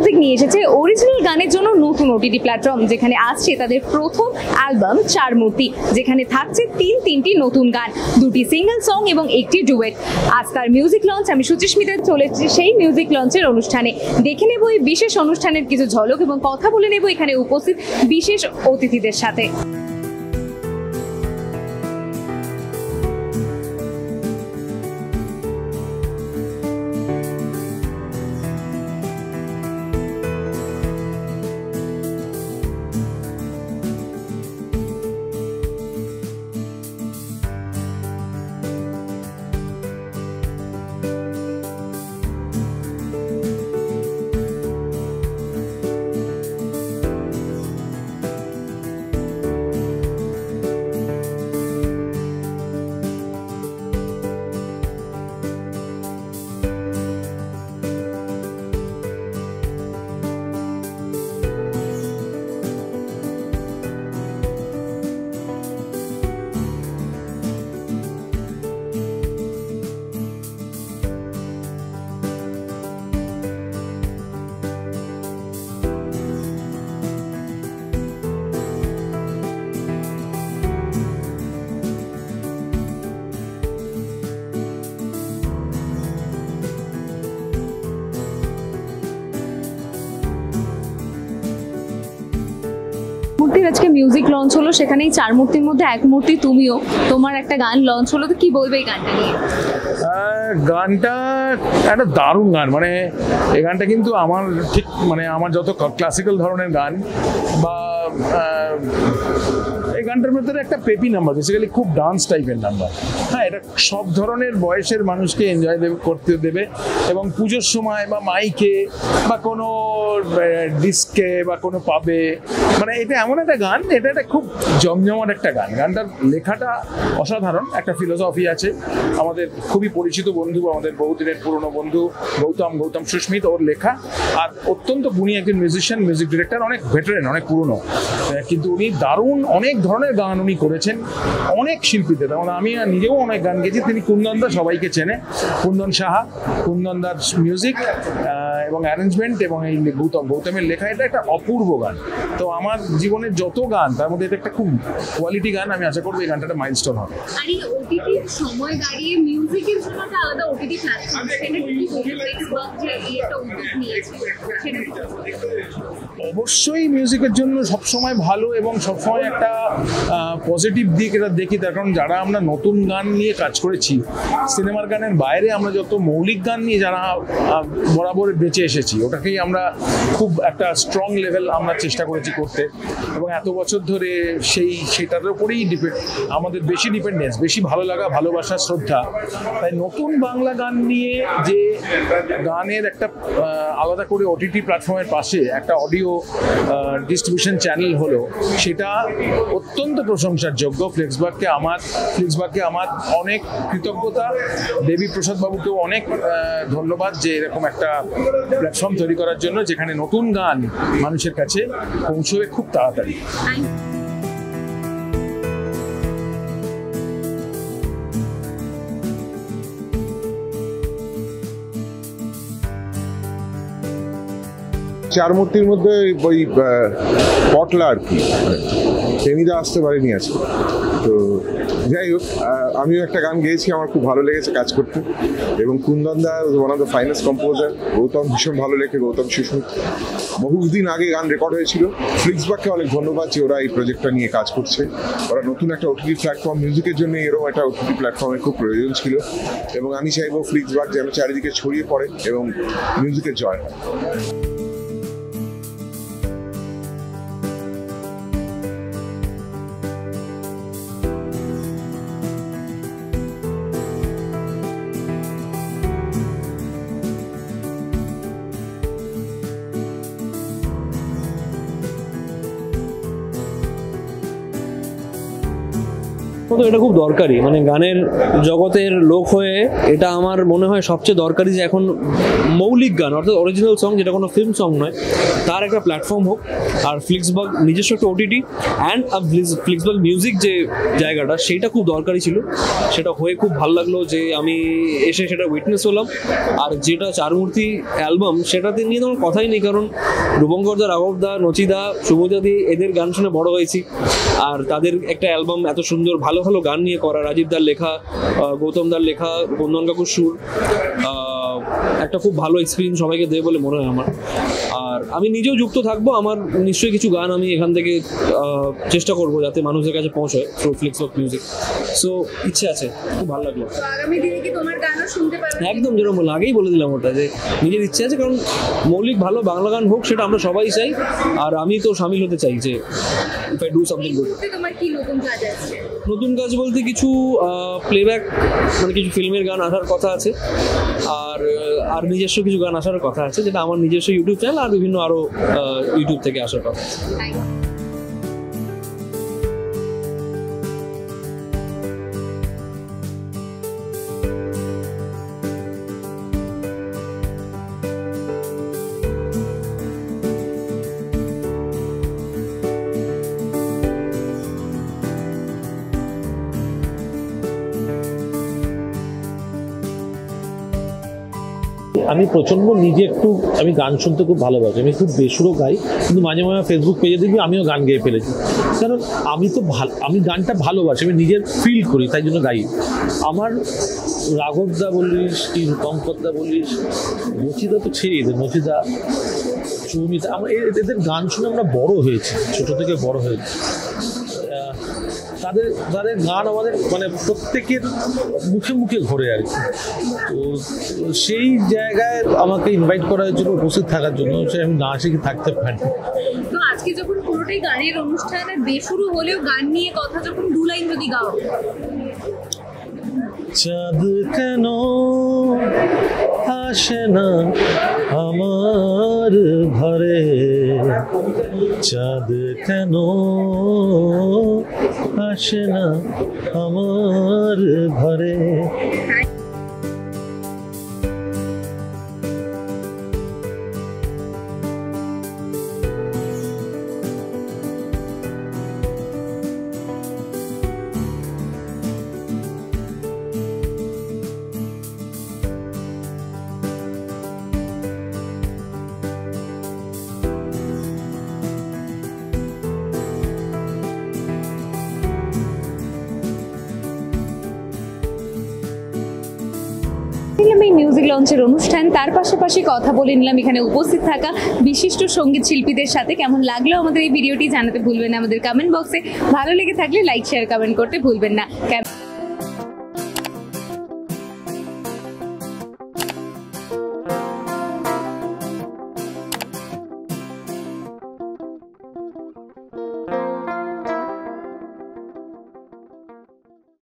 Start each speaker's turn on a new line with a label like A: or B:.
A: Music নিয়ে এসেছে original গানের জন্য নতুন ওটিটি প্ল্যাটফর্ম, যেখানে আসছে তাদের প্রথম অ্যালবাম চার মূর্তি, যেখানে থাকছে তিনটি নতুন গান, 2টি সিঙ্গেল সং এবং একটি ডুয়েট। আজ তার মিউজিক লঞ্চ। আমি সুচিস্মিতা চলে এসেছি সেই মিউজিক লঞ্চের অনুষ্ঠানে। দেখে নেব এই বিশেষ অনুষ্ঠানের কিছু ঝলক এবং কথা বলে নেব এখানে উপস্থিত বিশেষ অতিথিদের সাথে। আজকে মিউজিক লঞ্চ হলো, সেখানেই চার মূর্তির মধ্যে এক মূর্তি তুমিও, তোমার একটা গান লঞ্চ হলো, তো কি বলবে এই গানটা নিয়ে?
B: গানটা একটা দারুণ গান, মানে এই গানটা কিন্তু আমার ঠিক মানে আমার যত ক্লাসিক্যাল ধরনের গান বা এই গানটার মধ্যে একটা পেপি নাম্বার, বেসিক্যালি খুব ডান্স টাইপের নাম্বার। হ্যাঁ, এটা সব ধরনের বয়সের মানুষকে এনজয় করতে দেবে এবং পুজোর সময় বা মাইকে বা কোনো ডিস্কে বা কোনো পাবে, মানে এটা এমন একটা গান, এটা একটা খুব জমজমাট একটা গান। গানটার লেখাটা অসাধারণ, একটা ফিলোসফি আছে। আমাদের খুবই পরিচিত বন্ধু, আমাদের বহুদিনের পুরনো বন্ধু গৌতম সুস্মিত, ওর লেখা। আর অত্যন্ত গুণী একজন মিউজিশিয়ান, মিউজিক ডিরেক্টর, অনেক ভেটারেন, অনেক পুরনো, কিন্তু উনি দারুণ অনেক ধরনের গান উনি করেছেন অনেক শিল্পীদের। যেমন আমি নিজেও অনেক গান গেয়েছি। তিনি কুন্দনদা, সবাইকে চেনে, কুন্দন সাহা, কুন্দনদার মিউজিক এবং অ্যারেঞ্জমেন্ট এবং এই গৌতমের লেখা, এটা একটা অপূর্ব গান। তো আমার জীবনের যত গান তার মধ্যে এটা একটা খুব কোয়ালিটি গান। আমি আশা করবো এই গানটা একটা মাইলস্টোন হবে।
A: আর এই ওটিটির সময় দাঁড়িয়ে মিউজিকের জন্য একটা আলাদা ওটিটি প্ল্যাটফর্ম, সেটা কি ফ্লেক্সবাক যে একটা উদ্যোগ নিয়েছে সেটা
B: অবশ্যই মিউজিকের জন্য সবসময় ভালো এবং সবসময় একটা পজিটিভ দিক এটা দেখি। তার কারণ যারা আমরা নতুন গান নিয়ে কাজ করেছি, সিনেমার গানের বাইরে আমরা যত মৌলিক গান নিয়ে যারা বরাবর বেঁচে এসেছি, ওটাকেই আমরা খুব একটা স্ট্রং লেভেল আমরা চেষ্টা করেছি করতে, এবং এত বছর ধরে সেটার উপরেই আমাদের বেশি ডিপেন্ডেন্স, বেশি ভালো লাগা, ভালোবাসা, শ্রদ্ধা। তাই নতুন বাংলা গান নিয়ে যে গানের একটা আলাদা করে ওটিটি প্ল্যাটফর্মের পাশে একটা অডিও ডিস্ট্রিবিউশন চ্যানেল হলো, সেটা অত্যন্ত প্রশংসার যোগ্য। ফ্লিক্সবাককে আমার অনেক কৃতজ্ঞতা, দেবী প্রসাদ বাবুকেও অনেক ধন্যবাদ যে এরকম একটা প্ল্যাটফর্ম তৈরি করার জন্য, যেখানে নতুন গান মানুষের কাছে পৌঁছবে খুব তাড়াতাড়ি।
C: চার মূর্তির মধ্যে ওই পটলা আর কি, টেনিদা আসতে পারেনি আজকে। তো যাই হোক, আমিও একটা গান গেয়েছি, আমার খুব ভালো লেগেছে কাজ করতে। এবং কুন্দনদা one of the finest composer, Gautam ভীষণ ভালো লেখে, গৌতম সুস্মিত। বহুদিন আগে গান রেকর্ড হয়েছিল। ফ্লিক্সবাককে অনেক ধন্যবাদ যে ওরা এই প্রজেক্টটা নিয়ে কাজ করছে। ওরা নতুন একটা ওটিটি প্ল্যাটফর্ম, মিউজিকের জন্য এরকম একটা ওটিটি প্ল্যাটফর্মের খুব প্রয়োজন ছিল, এবং আমি চাইবো ফ্লিক্সবাক যেন চারিদিকে ছড়িয়ে পড়ে এবং মিউজিকের জয় হয়।
D: তো এটা খুব দরকারি, মানে গানের জগতের লোক হয়ে এটা আমার মনে হয় সবচেয়ে দরকারি যে এখন মৌলিক গান অর্থাৎ অরিজিনাল সং, যেটা কোনো ফিল্ম সং নয়, তার একটা প্ল্যাটফর্ম হোক। আর ফ্লিক্সবার্গ নিজস্ব একটা ওটিটি অ্যান্ড ফ্লিক্সবার্গ মিউজিক যে জায়গাটা, সেইটা খুব দরকারি ছিল। সেটা হয়ে খুব ভালো লাগলো যে আমি এসে সেটা উইটনেস হলাম। আর যেটা চারমূর্তি অ্যালবাম, সেটাতে নিয়ে তো আমার কথাই নেই, কারণ রূপঙ্করদা, রাঘবদা, নচিদা, শুভজাদি এদের গান শুনে বড় হয়েছি। আর তাদের একটা অ্যালবাম এত সুন্দর ভালো ভালো গান নিয়ে করা, রাজীবদার লেখা, গৌতমদার লেখা, বন্দন কাকুর সুর, একটা খুব ভালো এক্সপিরিয়েন্স সবাইকে দেবে বলে মনে হয় আমার। আর আমি নিজেও যুক্ত থাকবো, আমার নিশ্চয়ই কিছু গান আমি এখান থেকে চেষ্টা করবো যাতে মানুষের কাছে পৌঁছায় থ্রু ফ্লিক্সবার্গ মিউজিক। সো ইচ্ছে আছে, খুব ভালো লাগলো।
A: আগামী দিনে কি তোমার গানও শুনতে পারবে?
D: একদম, যেরকম বললাম, আগেই বলে দিলাম ওটা, যে নিজের ইচ্ছে আছে, কারণ মৌলিক ভালো বাংলা গান হোক, সেটা আমরা সবাই চাই। আর আমি তো সামিল হতে চাই যে if I do something good.
A: তোমার কি নতুন কাজ আছে?
D: নতুন কাজ বলতে কিছু প্লেব্যাক, মানে কিছু ফিল্মের গান আসার কথা আছে। আর নিজস্ব কিছু গান আসার কথা আছে, যেটা আমার নিজস্ব ইউটিউব চ্যানেল আর বিভিন্ন আরও ইউটিউব থেকে আসার কথা আছে।
E: আমি প্রচণ্ড নিজে আমি গান শুনতে খুব ভালোবাসি। আমি খুব বেসুরো গাই, কিন্তু মাঝে মাঝে ফেসবুক পেজে দেখবি আমিও গান গেয়ে ফেলেছি। কারণ আমি গানটা ভালোবাসি, আমি নিজের ফিল করি, তাই জন্য গাই। আমার রাঘবদা বলিস কি রূপঙ্করদা বলিস, নচিদা তো ছেড়ে দে, নচিদা, সৌমিতা, আমরা এদের গান শুনে আমরা বড় হয়েছি, ছোট থেকে বড় হয়েছি। তাদের গান আমাদের মানে প্রত্যেকের মুখে মুখে ঘোরে আর কি। তো সেই জায়গায় আমাকে ইনভাইট করা হয়েছিল উপস্থিত থাকার জন্য, সে আমি না শিখে থাকতে পারি।
A: তো আজকে যখন পুরোটাই গানের অনুষ্ঠানে, বেসুরো হলেও গান নিয়ে কথা, যখন 2 লাইন যদি গাও।
E: চাঁদ কেন আসে না আমার ঘরে, চাঁদ কেন আসে না আমার ঘরে।
A: এই মিউজিক লঞ্চের অনুষ্ঠান, তার পাশাপাশি কথা বলে নিলাম এখানে উপস্থিত থাকা বিশিষ্ট সঙ্গীত শিল্পীদের সাথে। কেমন লাগলো আমাদের এই ভিডিওটি জানাতে ভুলবেন না আমাদের কমেন্ট বক্সে। ভালো লেগে থাকলে লাইক, শেয়ার, কমেন্ট করতে ভুলবেন না।